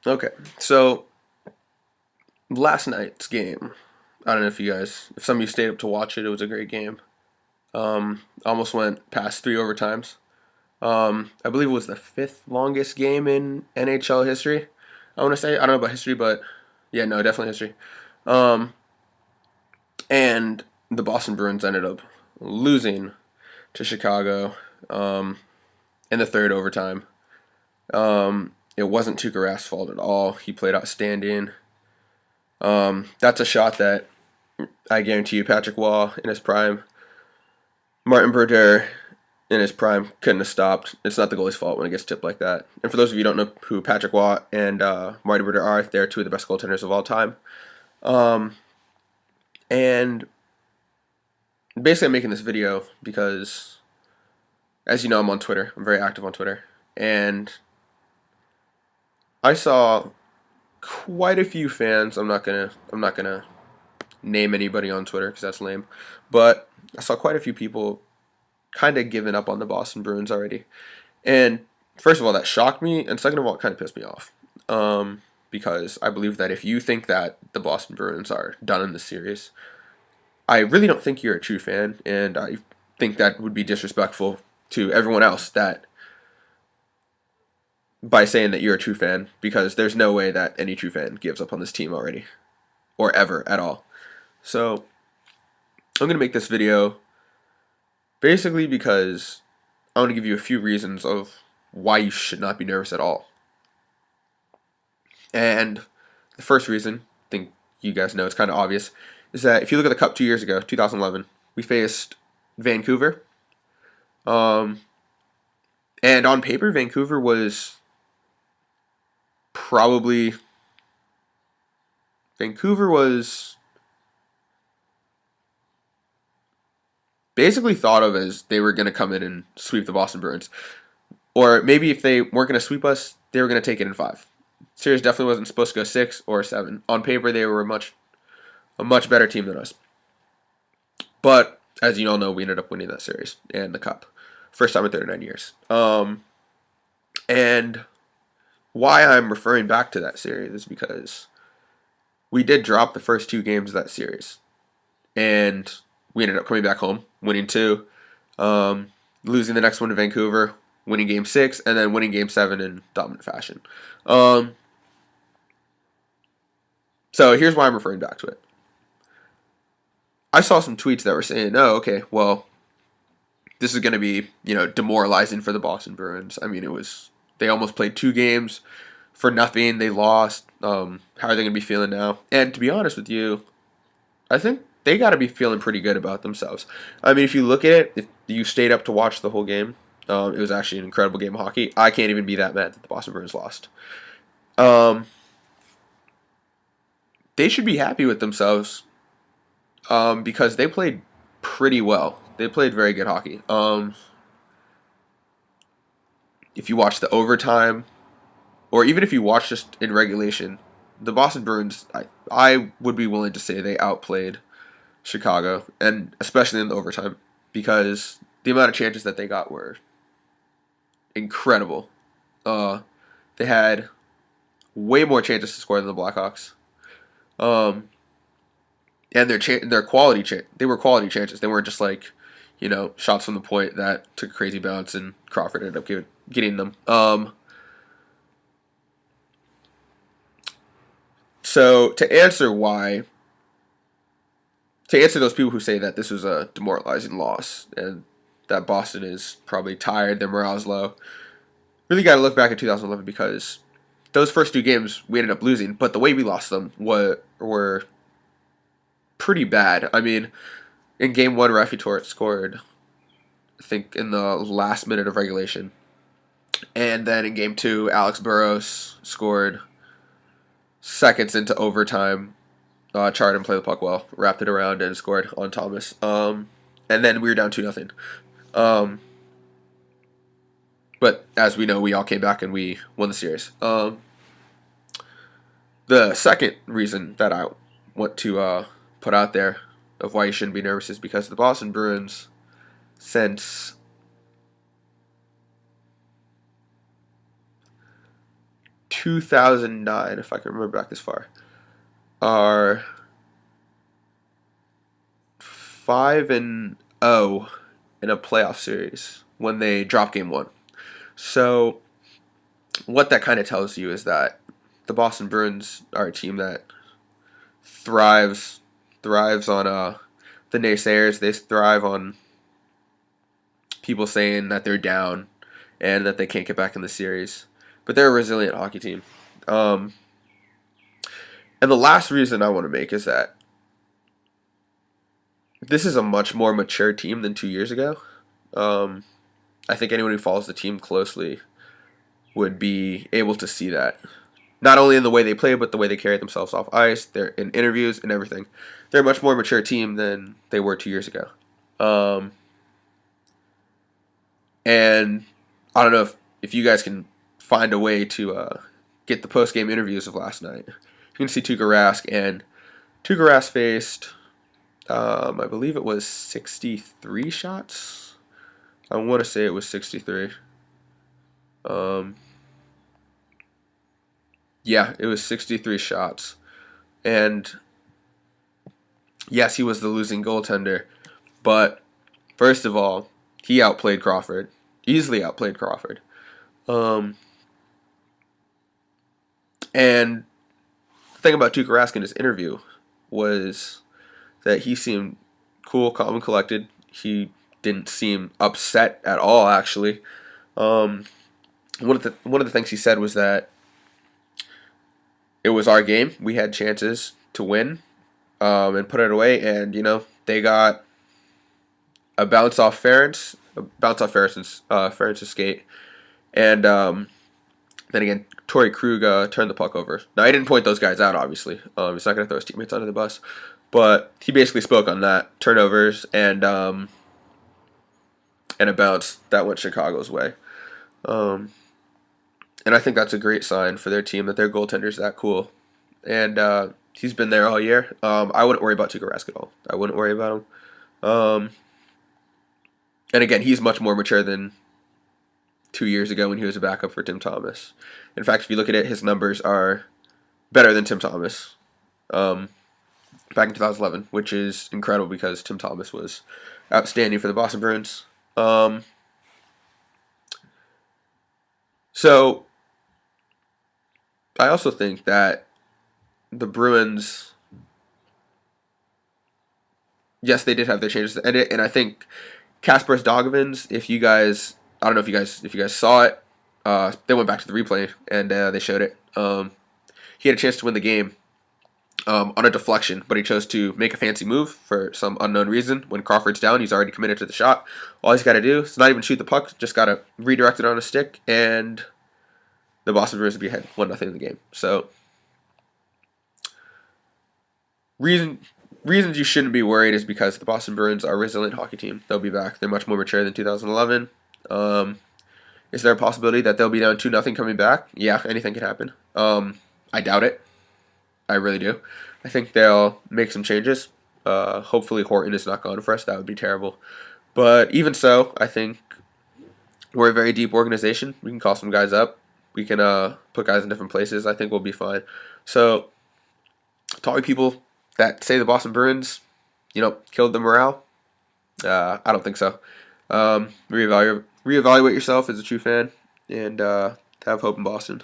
Okay, so last night's game. I don't know if some of you stayed up to watch it. It was a great game. Almost went past three overtimes. I believe it was the fifth longest game in NHL history. I want to say I don't know about history, but yeah, no, definitely history. Um, and the Boston Bruins ended up losing to Chicago in the third overtime. It wasn't Tuukka Rask's fault at all. He played outstanding. That's a shot that I guarantee you Patrick Waugh in his prime, Martin Brodeur in his prime couldn't have stopped. It's not the goalie's fault when it gets tipped like that. And for those of you who don't know who Patrick Waugh and Marty Brodeur are, they're two of the best goaltenders of all time. Um, and basically, I'm making this video because, as you know, I'm on Twitter. I'm very active on Twitter, and I saw quite a few fans. I'm not gonna name anybody on Twitter because that's lame, but I saw quite a few people kind of giving up on the Boston Bruins already. And first of all, that shocked me, and second of all, it kind of pissed me off. Because I believe that if you think that the Boston Bruins are done in the series, I really don't think you're a true fan, and I think that would be disrespectful to everyone else that by saying that you're a true fan, because there's no way that any true fan gives up on this team already, or ever at all. So I'm gonna make this video basically because I want to give you a few reasons of why you should not be nervous at all. And the first reason, I think you guys know it's kind of obvious, is that if you look at the Cup 2 years ago, 2011, we faced Vancouver. Um, and on paper, Vancouver was probably. Vancouver was basically thought of as they were going to come in and sweep the Boston Bruins. Or maybe if they weren't going to sweep us, they were going to take it in five. Series definitely wasn't supposed to go 6 or 7. On paper, they were a much better team than us. But as you all know, we ended up winning that series and the cup, first time in 39 years. And why I'm referring back to that series is because we did drop the first two games of that series, and we ended up coming back home, winning two, losing the next one to Vancouver, winning Game 6, and then winning Game 7 in dominant fashion. So here's why I'm referring back to it. I saw some tweets that were saying, "Oh, okay, well, this is going to be, demoralizing for the Boston Bruins." I mean, they almost played two games for nothing. They lost. How are they going to be feeling now? And to be honest with you, I think they got to be feeling pretty good about themselves. I mean, if you look at it, if you stayed up to watch the whole game, it was actually an incredible game of hockey. I can't even be that mad that the Boston Bruins lost. Um, they should be happy with themselves because they played pretty well. They played very good hockey. If you watch the overtime, or even if you watch just in regulation, the Boston Bruins, I would be willing to say they outplayed Chicago, and especially in the overtime, because the amount of chances that they got were incredible. Uh, they had way more chances to score than the Blackhawks. Um, and their they were quality chances. They weren't just like, shots from the point that took a crazy bounce and Crawford ended up getting them. So to answer those people who say that this was a demoralizing loss and that Boston is probably tired, their morale is low, really got to look back at 2011 because those first two games we ended up losing, but the way we lost them were pretty bad. I mean, in game one, Raffi Torres scored, I think, in the last minute of regulation. And then in game two, Alex Burrows scored seconds into overtime. Char didn't play the puck well, wrapped it around and scored on Thomas. And then we were down 2-0. Um, but as we know, we all came back and we won the series. The second reason that I want to put out there of why you shouldn't be nervous is because the Boston Bruins, since 2009, if I can remember back this far, are 5-0 in a playoff series when they dropped game one. So what that kind of tells you is that the Boston Bruins are a team that thrives on the naysayers. They thrive on people saying that they're down and that they can't get back in the series. But they're a resilient hockey team. And the last reason I want to make is that this is a much more mature team than 2 years ago. I think anyone who follows the team closely would be able to see that. Not only in the way they play, but the way they carry themselves off ice, they're in interviews and everything. They're a much more mature team than they were 2 years ago. And I don't know if you guys can find a way to get the post-game interviews of last night. You can see Tuukka Rask, and Tuukka Rask faced, I believe it was 63 shots. I want to say it was 63. Yeah, it was 63 shots. And yes, he was the losing goaltender. But first of all, he outplayed Crawford. Easily outplayed Crawford. And the thing about Tuukka Rask in his interview was that he seemed cool, calm, and collected. He didn't seem upset at all, actually. One of the things he said was that it was our game. We had chances to win and put it away, and they got a bounce off Ferentz, Ferentz's skate, and then again, Torrey Krug turned the puck over. Now, he didn't point those guys out, obviously. He's not going to throw his teammates under the bus. But he basically spoke on that. Turnovers and a bounce that went Chicago's way. And I think that's a great sign for their team that their goaltender's that cool. And he's been there all year. I wouldn't worry about Tuukka Rask at all. I wouldn't worry about him. And again, he's much more mature than 2 years ago when he was a backup for Tim Thomas. In fact, if you look at it, his numbers are better than Tim Thomas back in 2011, which is incredible because Tim Thomas was outstanding for the Boston Bruins. So I also think that the Bruins, yes, they did have their changes, and I think Kaspar's Dogvins, I don't know if you guys saw it. They went back to the replay and they showed it. He had a chance to win the game on a deflection, but he chose to make a fancy move for some unknown reason. When Crawford's down, he's already committed to the shot. All he's got to do is not even shoot the puck, just got to redirect it on a stick, and the Boston Bruins would be ahead 1-0 in the game. So reasons you shouldn't be worried is because the Boston Bruins are a resilient hockey team. They'll be back. They're much more mature than 2011. Is there a possibility that they'll be down 2-0 coming back? Yeah, anything could happen. I doubt it. I really do. I think they'll make some changes. Hopefully Horton is not gone for us. That would be terrible. But even so, I think we're a very deep organization. We can call some guys up. We can put guys in different places. I think we'll be fine. So, to all you people that say the Boston Bruins, killed the morale, I don't think so. Reevaluate yourself as a true fan, and have hope in Boston.